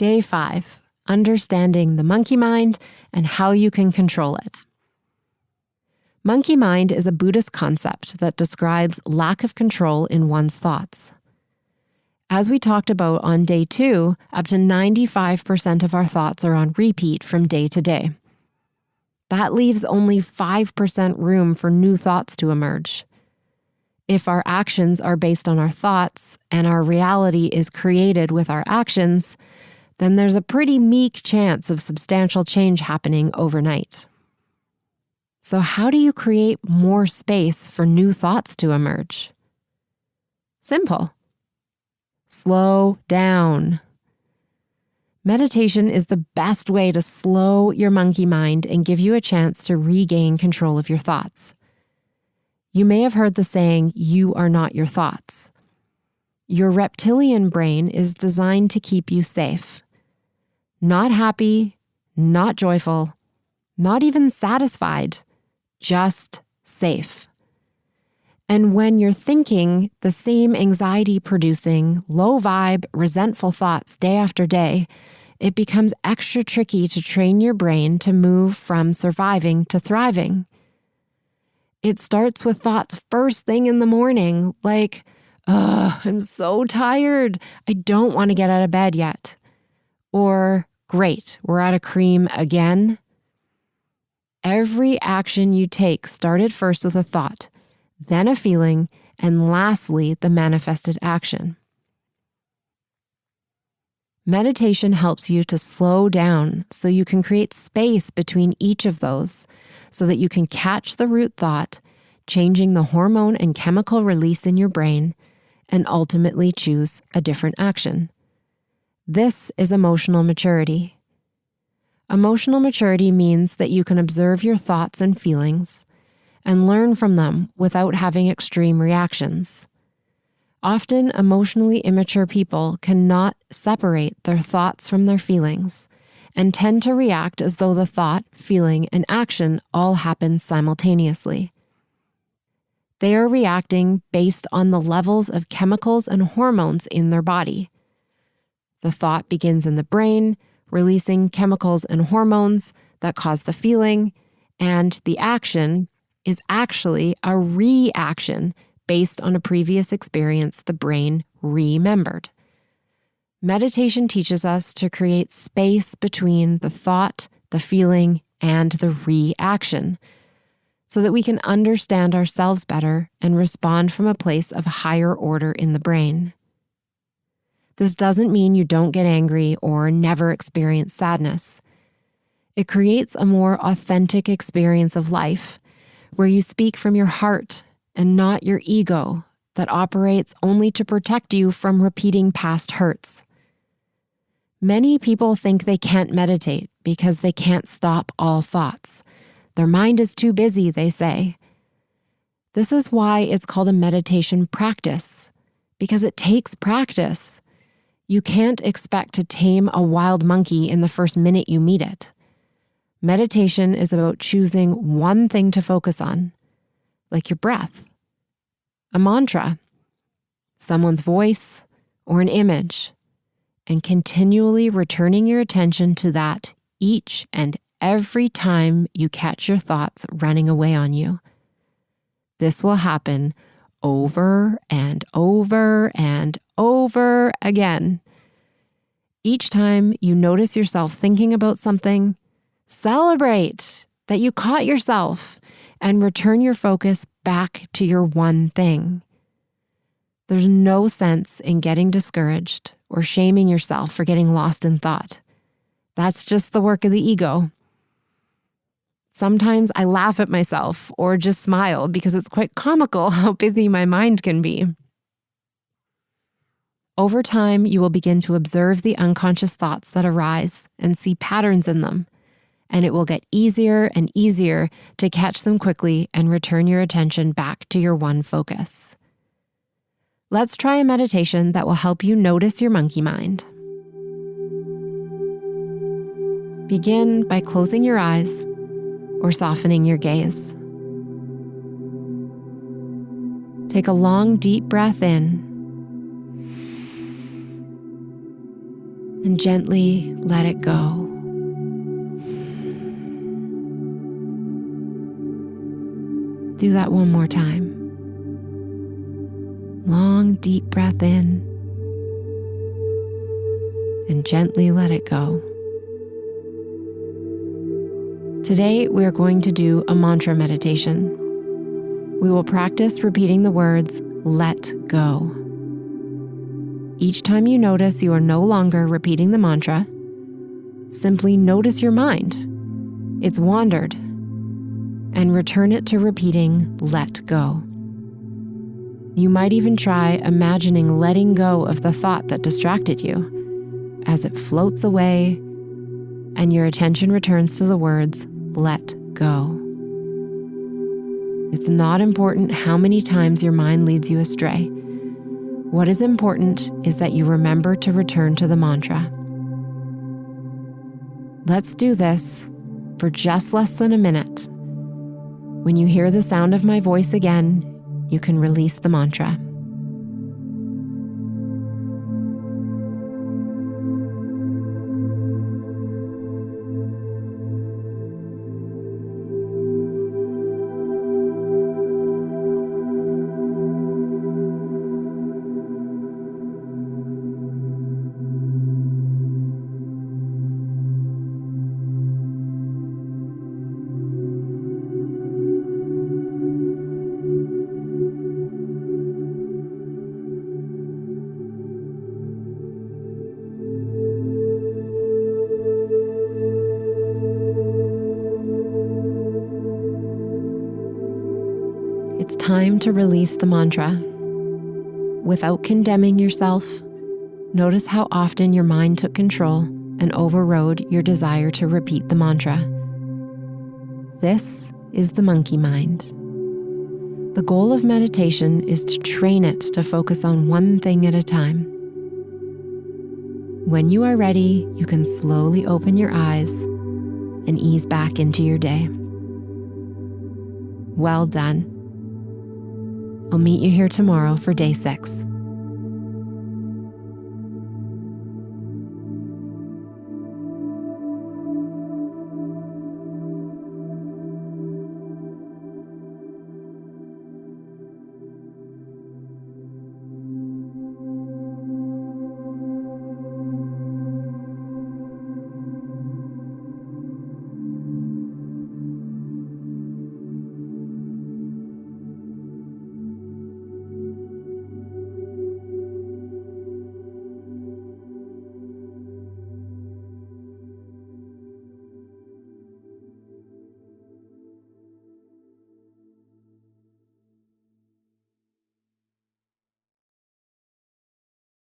Day 5, understanding the monkey mind and how you can control it. Monkey mind is a Buddhist concept that describes lack of control in one's thoughts. As we talked about on day 2, up to 95% of our thoughts are on repeat from day to day. That leaves only 5% room for new thoughts to emerge. If our actions are based on our thoughts and our reality is created with our actions, then there's a pretty meek chance of substantial change happening overnight. So how do you create more space for new thoughts to emerge? Simple. Slow down. Meditation is the best way to slow your monkey mind and give you a chance to regain control of your thoughts. You may have heard the saying, "You are not your thoughts." Your reptilian brain is designed to keep you safe. Not happy, not joyful, not even satisfied, just safe. And when you're thinking the same anxiety-producing, low-vibe, resentful thoughts day after day, it becomes extra tricky to train your brain to move from surviving to thriving. It starts with thoughts first thing in the morning, like, I'm so tired. I don't want to get out of bed yet. Or, great, we're out of cream again. Every action you take started first with a thought, then a feeling, and lastly, the manifested action. Meditation helps you to slow down so you can create space between each of those so that you can catch the root thought, changing the hormone and chemical release in your brain, and ultimately choose a different action. This is emotional maturity. Emotional maturity means that you can observe your thoughts and feelings and learn from them without having extreme reactions. Often, emotionally immature people cannot separate their thoughts from their feelings and tend to react as though the thought, feeling, and action all happen simultaneously. They are reacting based on the levels of chemicals and hormones in their body. The thought begins in the brain, releasing chemicals and hormones that cause the feeling, and the action is actually a reaction based on a previous experience the brain remembered. Meditation teaches us to create space between the thought, the feeling, and the reaction, so that we can understand ourselves better and respond from a place of higher order in the brain. This doesn't mean you don't get angry or never experience sadness. It creates a more authentic experience of life, where you speak from your heart and not your ego that operates only to protect you from repeating past hurts. Many people think they can't meditate because they can't stop all thoughts. Their mind is too busy, they say. This is why it's called a meditation practice, because it takes practice. You can't expect to tame a wild monkey in the first minute you meet it. Meditation is about choosing one thing to focus on, like your breath, a mantra, someone's voice, or an image, and continually returning your attention to that each and every time you catch your thoughts running away on you. This will happen over and over and over again. Each time you notice yourself thinking about something, celebrate that you caught yourself and return your focus back to your one thing. There's no sense in getting discouraged or shaming yourself for getting lost in thought. That's just the work of the ego. Sometimes I laugh at myself or just smile because it's quite comical how busy my mind can be. Over time, you will begin to observe the unconscious thoughts that arise and see patterns in them, and it will get easier and easier to catch them quickly and return your attention back to your one focus. Let's try a meditation that will help you notice your monkey mind. Begin by closing your eyes or softening your gaze. Take a long, deep breath in and gently let it go. Do that one more time. Long, deep breath in, and gently let it go. Today, we are going to do a mantra meditation. We will practice repeating the words, "let go." Each time you notice you are no longer repeating the mantra, simply notice your mind. It's wandered, and return it to repeating, "let go." You might even try imagining letting go of the thought that distracted you as it floats away and your attention returns to the words, "let go." It's not important how many times your mind leads you astray. What is important is that you remember to return to the mantra. Let's do this for just less than a minute. When you hear the sound of my voice again, you can release the mantra. It's time to release the mantra. Without condemning yourself, notice how often your mind took control and overrode your desire to repeat the mantra. This is the monkey mind. The goal of meditation is to train it to focus on one thing at a time. When you are ready, you can slowly open your eyes and ease back into your day. Well done. I'll meet you here tomorrow for day 6.